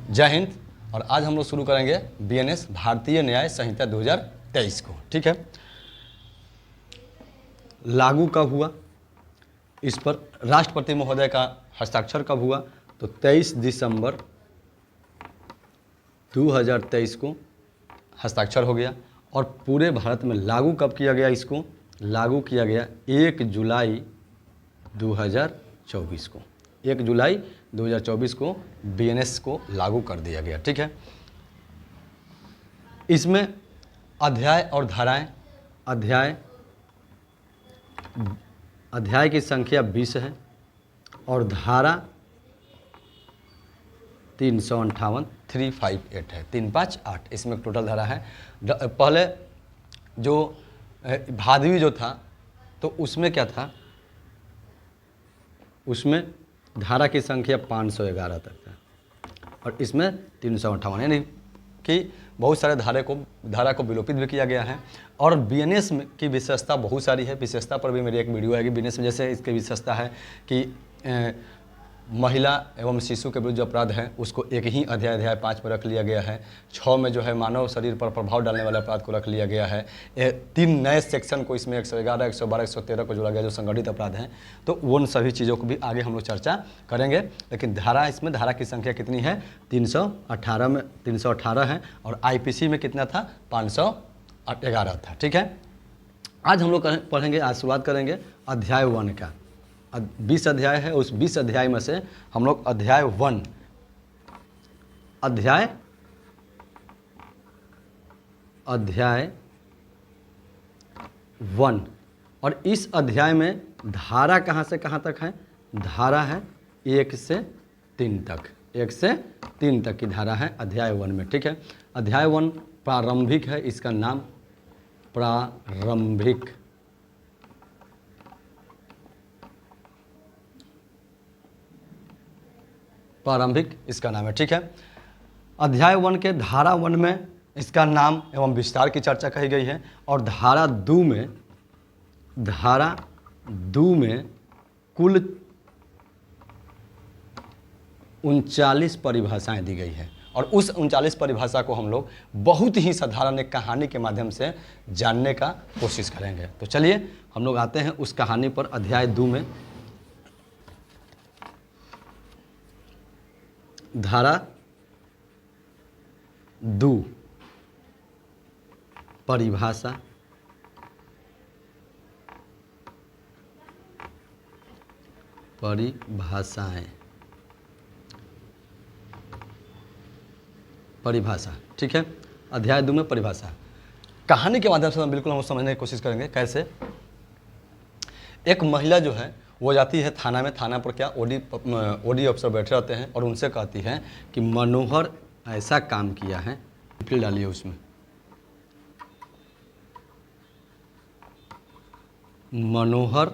जय हिंद। और आज हम लोग शुरू करेंगे बीएनएस भारतीय न्याय संहिता 2023 को। ठीक है, लागू कब हुआ, इस पर राष्ट्रपति महोदय का हस्ताक्षर कब हुआ, तो 23 दिसंबर 2023 को हस्ताक्षर हो गया। और पूरे भारत में लागू कब किया गया, इसको लागू किया गया 1 जुलाई 2024 को। 1 जुलाई 2024 को बीएनएस को लागू कर दिया गया। ठीक है, इसमें अध्याय और धाराएं, अध्याय की संख्या 20 है और धारा 358 358 है, 358 इसमें टोटल धारा है। पहले जो भादवी जो था तो उसमें क्या था, उसमें धारा की संख्या 511 तक था और इसमें 358, यानी कि बहुत सारे धारा को विलोपित भी किया गया है। और बीएनएस की विशेषता बहुत सारी है, विशेषता पर भी मेरी एक वीडियो आएगी। बीएनएस में जैसे इसकी विशेषता है कि महिला एवं शिशु के विरुद्ध जो अपराध है उसको एक ही अध्याय 5 में रख लिया गया है। 6 में जो है मानव शरीर पर प्रभाव डालने वाले अपराध को रख लिया गया है। 3 नए सेक्शन को इसमें 111, 112, 113 को जोड़ा गया जो संगठित अपराध हैं। तो उन सभी चीज़ों को भी आगे हम लोग चर्चा करेंगे। लेकिन इसमें धारा की संख्या कितनी है, 318 में 318 है और आईपीसी में कितना था, 511 था। ठीक है, आज हम लोग पढ़ेंगे, आज शुरुआत करेंगे अध्याय 1 का। 20 अध्याय है, उस 20 अध्याय में से हम लोग अध्याय 1 और इस अध्याय में धारा कहाँ से कहाँ तक है, धारा है 1 से 3 तक, 1 से 3 तक की धारा है अध्याय 1 में। ठीक है, अध्याय 1 प्रारंभिक है, इसका नाम प्रारंभिक इसका नाम है। ठीक है, अध्याय 1 के धारा 1 में इसका नाम एवं विस्तार की चर्चा कही गई है और धारा 2 में कुल 39 परिभाषाएं दी गई है और उस 39 परिभाषा को हम लोग बहुत ही साधारण एक कहानी के माध्यम से जानने का कोशिश करेंगे। तो चलिए हम लोग आते हैं उस कहानी पर। अध्याय 2 में धारा 2 परिभाषाएं, परिभाषा। ठीक है, अध्याय 2 में परिभाषा कहानी के माध्यम से हम बिल्कुल समझने की कोशिश करेंगे। कैसे, एक महिला जो है वो जाती है थाना में, थाना पर क्या ओडी अफसर बैठे रहते हैं और उनसे कहती है कि मनोहर ऐसा काम किया है, टिप्पणी डालिए उसमें, मनोहर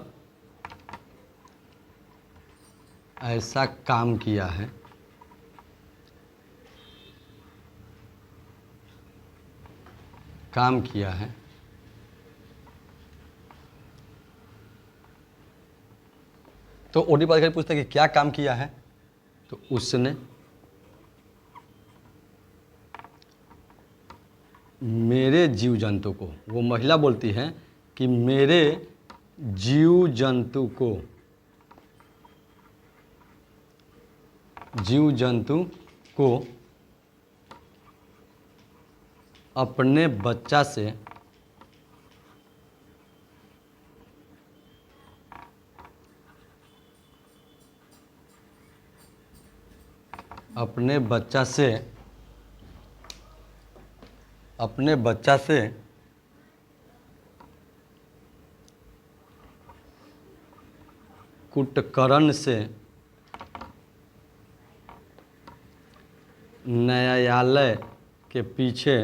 ऐसा काम किया है तो ओडी पदाधिकारी पूछते हैं कि क्या काम किया है, तो उसने मेरे जीव जंतु को, वो महिला बोलती है कि मेरे जीव जंतु को अपने बच्चा से कुटकरन से न्यायालय के पीछे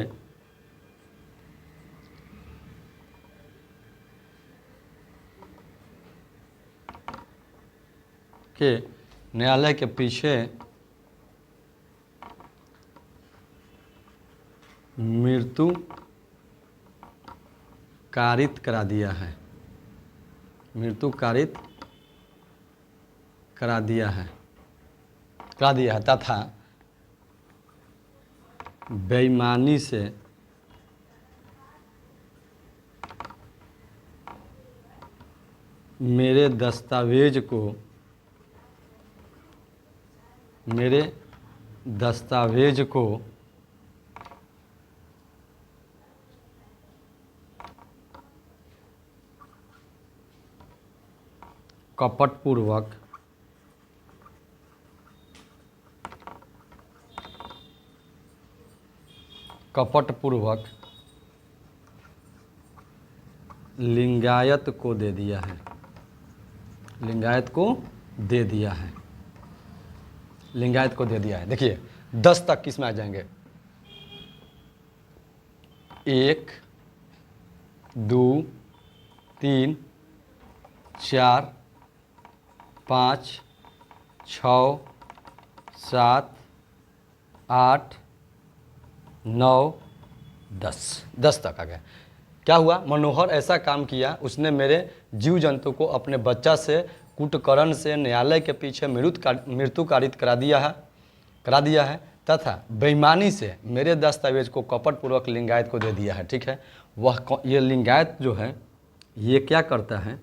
मृत्यु कारित करा दिया है तथा बेईमानी से मेरे दस्तावेज को कपटपूर्वक लिंगायत को दे दिया है। लिंगायत को दे दिया है। लिंगायत को दे दिया है। देखिए 10 तक किस में आ जाएंगे? 1 2 3 4 5 6 7 8 9 10 तक आ गया। क्या हुआ? मनोहर ऐसा काम किया, उसने मेरे जीव जंतु को अपने बच्चा से कुटकर्म से न्यायालय के पीछे मृत्यु कारित करा दिया है तथा बेईमानी से मेरे दस्तावेज को कपटपूर्वक लिंगायत को दे दिया है। ठीक है, ये लिंगायत जो है ये क्या करता है?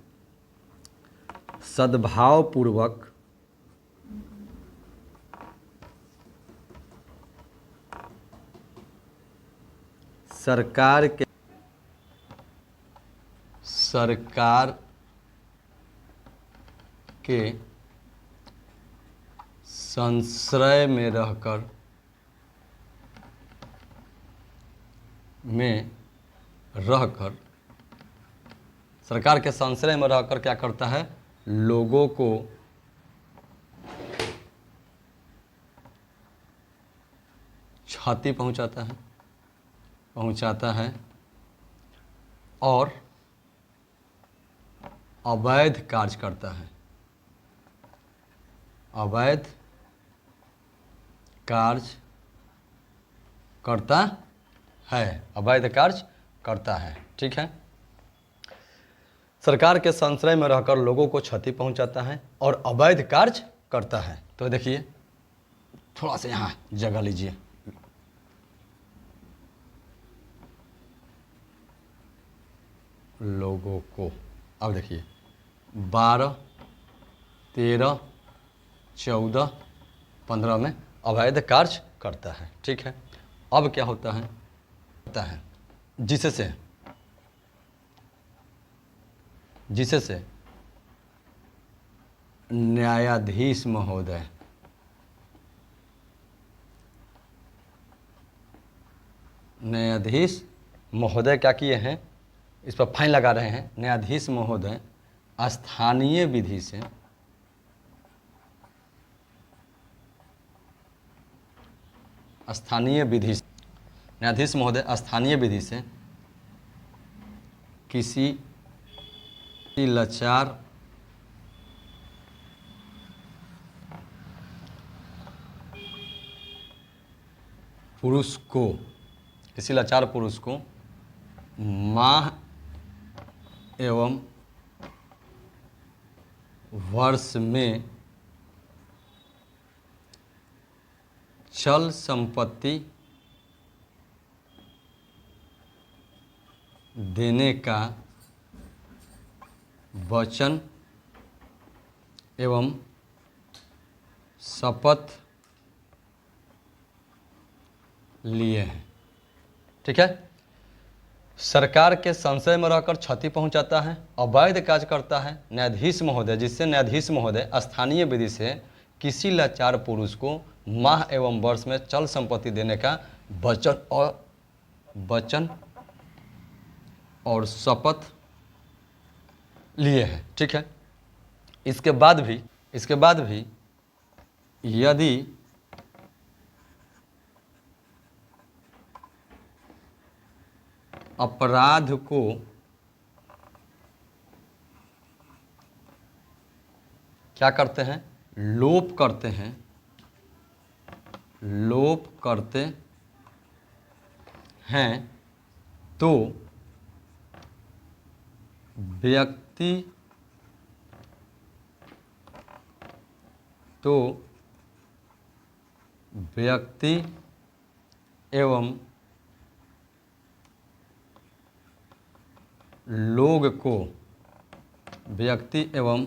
सद्भावपूर्वक सरकार के संश्रय में रहकर सरकार के संश्रय में रहकर क्या करता है? लोगों को क्षति पहुंचाता है और अवैध कार्य करता है। अवैध कार्य करता है। ठीक है, सरकार के संश्रय में रहकर लोगों को क्षति पहुंचाता है और अवैध कार्य करता है। तो देखिए थोड़ा सा यहाँ जगह लीजिए। लोगों को, अब देखिए 12 13 14 15 में अवैध कार्य करता है। ठीक है, अब क्या होता है? जिससे न्यायाधीश महोदय क्या किए हैं? इस पर फाइन लगा रहे हैं। न्यायाधीश महोदय स्थानीय विधि से किसी लाचार पुरुष को माह एवं वर्ष में चल संपत्ति देने का वचन एवं शपथ लिए हैं। ठीक है, सरकार के संशय में रहकर क्षति पहुंचाता है, अवैध कार्य करता है न्यायाधीश महोदय, जिससे न्यायाधीश महोदय स्थानीय विधि से किसी लाचार पुरुष को माह एवं वर्ष में चल संपत्ति देने का वचन और शपथ लिए हैं। ठीक है, इसके बाद भी यदि अपराध को क्या करते हैं? लोप करते हैं तो व्यक्ति एवं लोग को, व्यक्ति एवं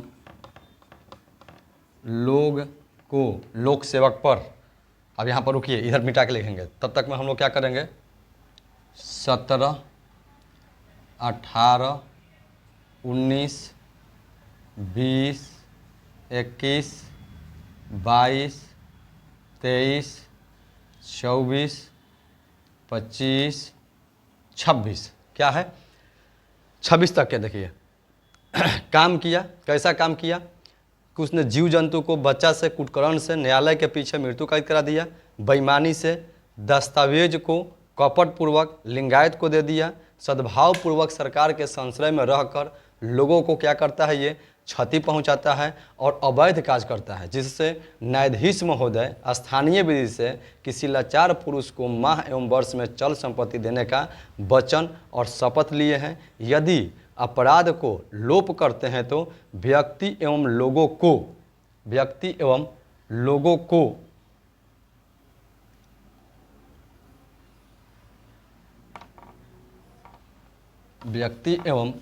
लोग को, लोक सेवक पर, अब यहाँ पर रुकिए, इधर मिटा के लिखेंगे, तब तक में हम लोग क्या करेंगे, 17, 18, 19, 20, 21, 22, 23, 24, 25, 26, क्या है 26 तक के देखिए काम किया। कैसा काम किया कि उसने जीव जंतु को बच्चा से कुटकर्म से न्यायालय के पीछे मृत्यु कैद करा दिया, बेईमानी से दस्तावेज को कपटपूर्वक लिंगायत को दे दिया, सद्भावपूर्वक सरकार के संश्रय में रहकर लोगों को क्या करता है, ये क्षति पहुंचाता है और अवैध कार्य करता है, जिससे न्यायाधीश महोदय स्थानीय विधि से किसी लाचार पुरुष को माह एवं वर्ष में चल संपत्ति देने का वचन और शपथ लिए हैं। यदि अपराध को लोप करते हैं तो व्यक्ति एवं लोगों को, व्यक्ति एवं लोगों को व्यक्ति एवं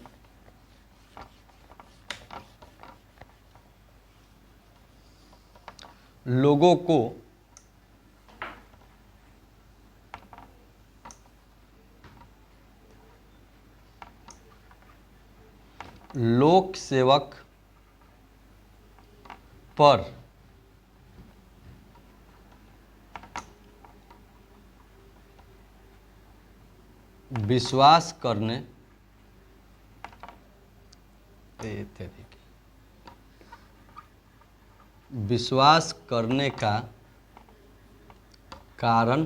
लोगों को लोक सेवक पर विश्वास करने विश्वास करने का कारण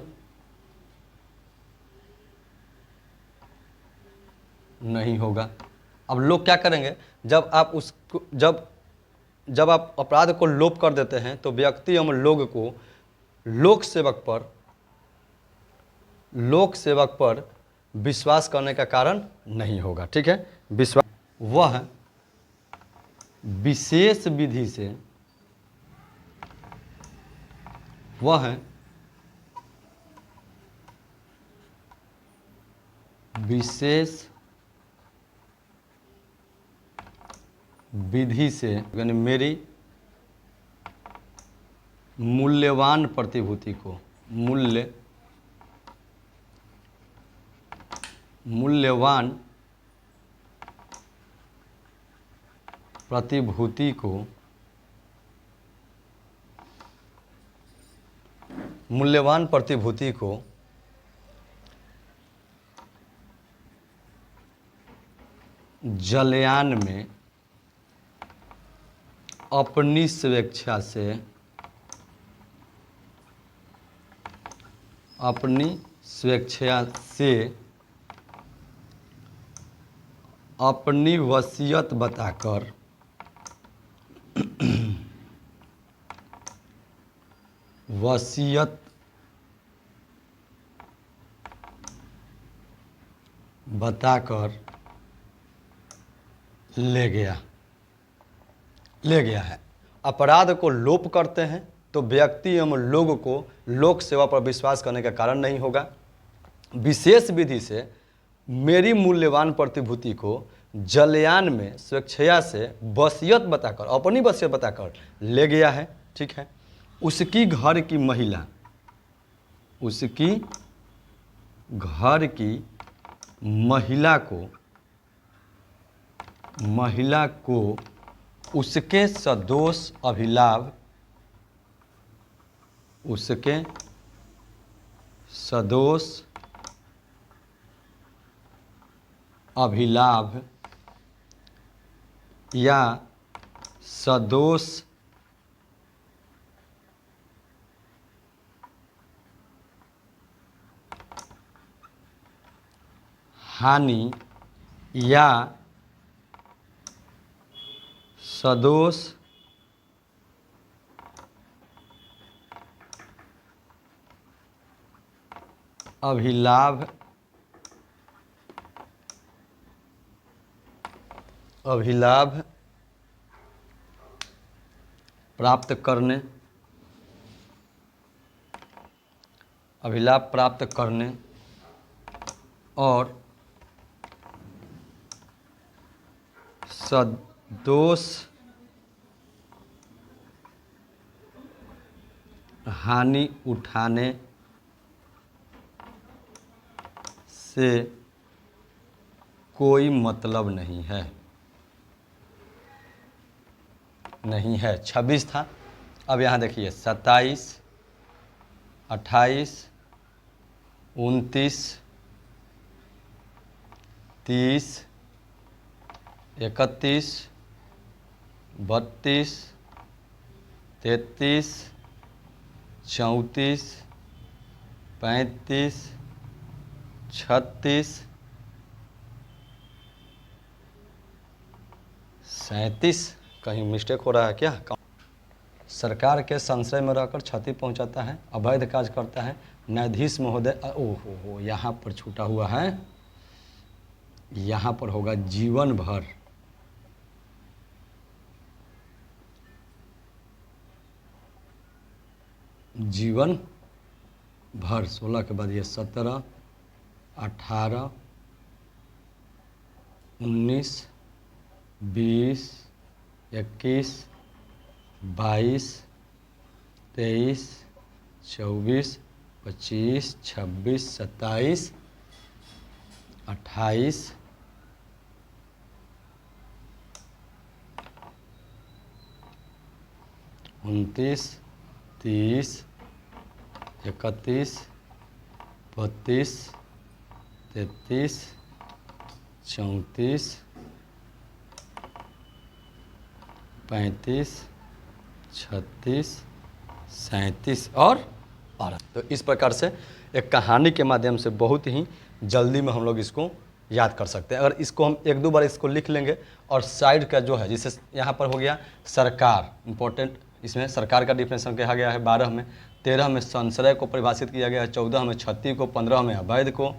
नहीं होगा। अब लोग क्या करेंगे, जब आप उसको जब आप अपराध को लोप कर देते हैं तो व्यक्ति एवं लोग को लोक सेवक पर विश्वास करने का कारण नहीं होगा। ठीक है, विश्वास वह विशेष विधि से, वह विशेष विधि से, यानी मेरी मूल्यवान प्रतिभूति को, मूल्यवान प्रतिभूति को, मूल्यवान प्रतिभूति को जलयान में अपनी स्वेच्छा से, अपनी वसीयत बताकर ले गया है। अपराध को लोप करते हैं तो व्यक्ति एवं लोग को लोक सेवा पर विश्वास करने का कारण नहीं होगा। विशेष विधि से मेरी मूल्यवान प्रतिभूति को जलयान में स्वेच्छा से वसीयत बताकर, अपनी वसीयत बताकर ले गया है। ठीक है, उसकी घर की महिला को उसके सदोष अभिलाभ या सदोष हानि या सदोष अभिलाभ प्राप्त करने अभिलाभ प्राप्त करने और सदोष हानि उठाने से कोई मतलब नहीं है। 26 था। अब यहाँ देखिए 27, 28, 29, 30, 31, 32, 33, 34, 35, 36, 37। कहीं मिस्टेक हो रहा है क्या? सरकार के संशय में रहकर क्षति पहुंचाता है, अवैध कार्य करता है, न्यायाधीश महोदय, ओहो यहाँ पर छूटा हुआ है, यहाँ पर होगा जीवन भर। जीवन भर 16 के बाद ये 17, 18, 19, 20, 21, 22, 23, 24, 25, 26, 27, 28, 29, 30, 31, 32, 33, 34, 35, 36, 37 और 12। तो इस प्रकार से एक कहानी के माध्यम से बहुत ही जल्दी में हम लोग इसको याद कर सकते हैं। अगर इसको हम एक दो बार इसको लिख लेंगे और साइड का जो है, जैसे यहाँ पर हो गया सरकार, इम्पोर्टेंट, इसमें सरकार का डिफिनेशन कहा गया है 12 में, 13 में संशय को परिभाषित किया गया है, 14 में क्षति को, 15 में अवैध को,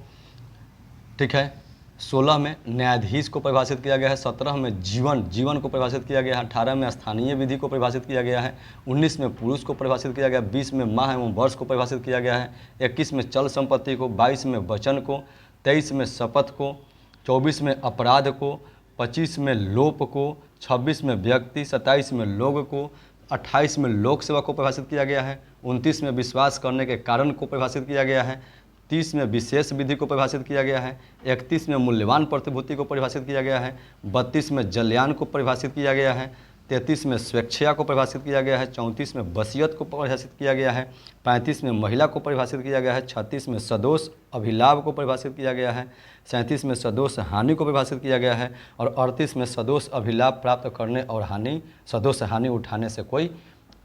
ठीक है, 16 में न्यायाधीश को परिभाषित किया गया है, 17 में जीवन को परिभाषित किया गया है, 18 में स्थानीय विधि को परिभाषित किया गया है, 19 में पुरुष को परिभाषित किया गया, 20 में माह एवं वर्ष को परिभाषित किया गया है, 21 में चल संपत्ति को, 22 में वचन को, 23 में शपथ को, 24 में अपराध को, 25 में लोप को, 26 में व्यक्ति, 27 में लोग को, 28 में लोक सेवा को परिभाषित किया गया है, 29 में विश्वास करने के कारण को परिभाषित किया गया है, 30 में विशेष विधि को परिभाषित किया गया है, 31 में मूल्यवान प्रतिभूति को परिभाषित किया गया है, 32 में जलयान को परिभाषित किया गया है, 33 में स्वेच्छा को परिभाषित किया गया है, 34 में वसीयत को परिभाषित किया गया है, 35 में महिला को परिभाषित किया गया है, 36 में सदोष अभिलाभ को परिभाषित किया गया है, 37 में सदोष हानि को परिभाषित किया गया है और 38 में सदोष अभिलाभ प्राप्त करने और सदोष हानि उठाने से कोई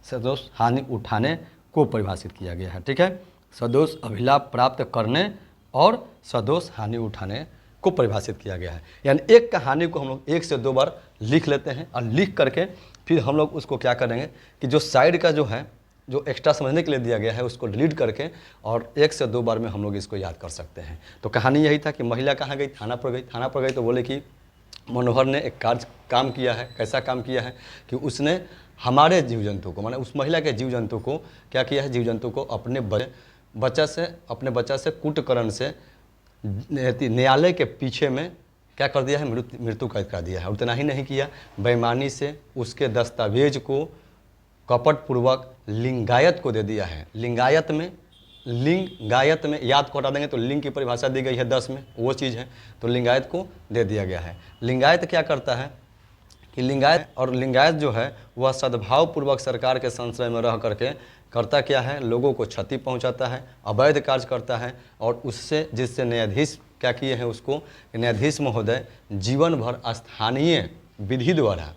सदोष हानि उठाने को परिभाषित किया गया है। ठीक है, सदोष अभिलाभ प्राप्त करने और सदोष हानि उठाने को परिभाषित किया गया है। यानी एक कहानी को हम लोग 1 से 2 बार लिख लेते हैं और लिख करके फिर हम लोग उसको क्या करेंगे कि जो साइड का जो है, जो एक्स्ट्रा समझने के लिए दिया गया है, उसको डिलीट करके और 1 से 2 बार में हम लोग इसको याद कर सकते हैं। तो कहानी यही था कि महिला कहाँ गई, थाना पर गई। थाना पर गई तो बोले कि मनोहर ने एक काम किया है। कैसा काम किया है कि उसने हमारे जीव जंतु को, माने उस महिला के जीव जंतु को क्या किया है, जीव जंतु को अपने बच्चा से कुटकरण से न्यायालय के पीछे में क्या कर दिया है, मृत्यु कैद कर दिया है। उतना ही नहीं किया, बेईमानी से उसके दस्तावेज को कपटपूर्वक लिंगायत को दे दिया है। लिंगायत में याद को हटा देंगे तो लिंग की परिभाषा दी गई है 10 में, वो चीज़ है, तो लिंगायत को दे दिया गया है। लिंगायत क्या करता है कि लिंगायत जो है वह सद्भावपूर्वक सरकार के संश्रय में रह करके करता क्या है, लोगों को क्षति पहुंचाता है, अवैध कार्य करता है और उससे जिससे न्यायाधीश क्या किए हैं, उसको न्यायाधीश महोदय जीवन भर स्थानीय विधि द्वारा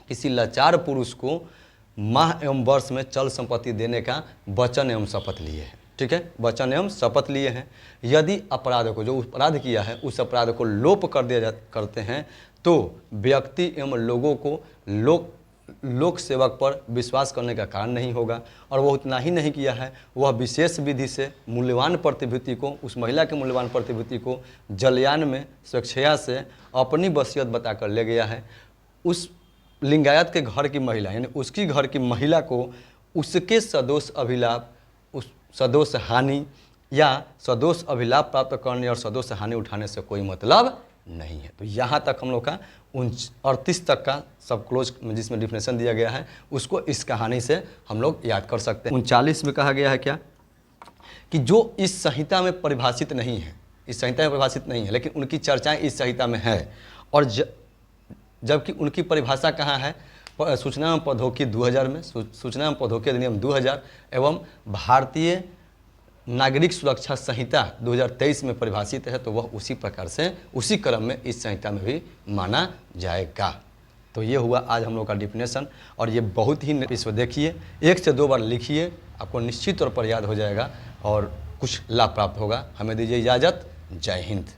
किसी लाचार पुरुष को माह एवं वर्ष में चल संपत्ति देने का वचन एवं शपथ लिए हैं। ठीक है, वचन एवं शपथ लिए हैं। यदि अपराध को, जो अपराध किया है उस अपराध को लोप करते हैं तो व्यक्ति एवं लोगों को लोक सेवक पर विश्वास करने का कारण नहीं होगा। और वह उतना ही नहीं किया है, वह विशेष विधि से मूल्यवान प्रतिभूति को, उस महिला के मूल्यवान प्रतिभूति को जलयान में स्वेच्छा से अपनी वसीयत बताकर ले गया है। उस लिंगायत के घर की महिला, यानी उसकी घर की महिला को उसके सदोष अभिलाभ सदोष हानि या सदोष अभिलाभ प्राप्त करने और सदोष हानि उठाने से कोई मतलब नहीं है। तो यहाँ तक हम लोग का 38 तक का सब क्लोज जिसमें डिफिनेशन दिया गया है उसको इस कहानी से हम लोग याद कर सकते हैं। 39 में कहा गया है क्या कि जो इस संहिता में परिभाषित नहीं है, इस संहिता में परिभाषित नहीं है लेकिन उनकी चर्चाएं इस संहिता में है, और जबकि उनकी परिभाषा कहाँ है, सूचना एवं प्रौद्योगिकी 2000 में, सूचना एवं प्रौद्योगिकी अधिनियम 2000 एवं भारतीय नागरिक सुरक्षा संहिता 2023 में परिभाषित है। तो वह उसी प्रकार से उसी क्रम में इस संहिता में भी माना जाएगा। तो ये हुआ आज हम लोग का डिफिनेशन, और ये बहुत ही इसको देखिए, 1 से 2 बार लिखिए, आपको निश्चित तौर पर याद हो जाएगा और कुछ लाभ प्राप्त होगा। हमें दीजिए इजाज़त। जय हिंद।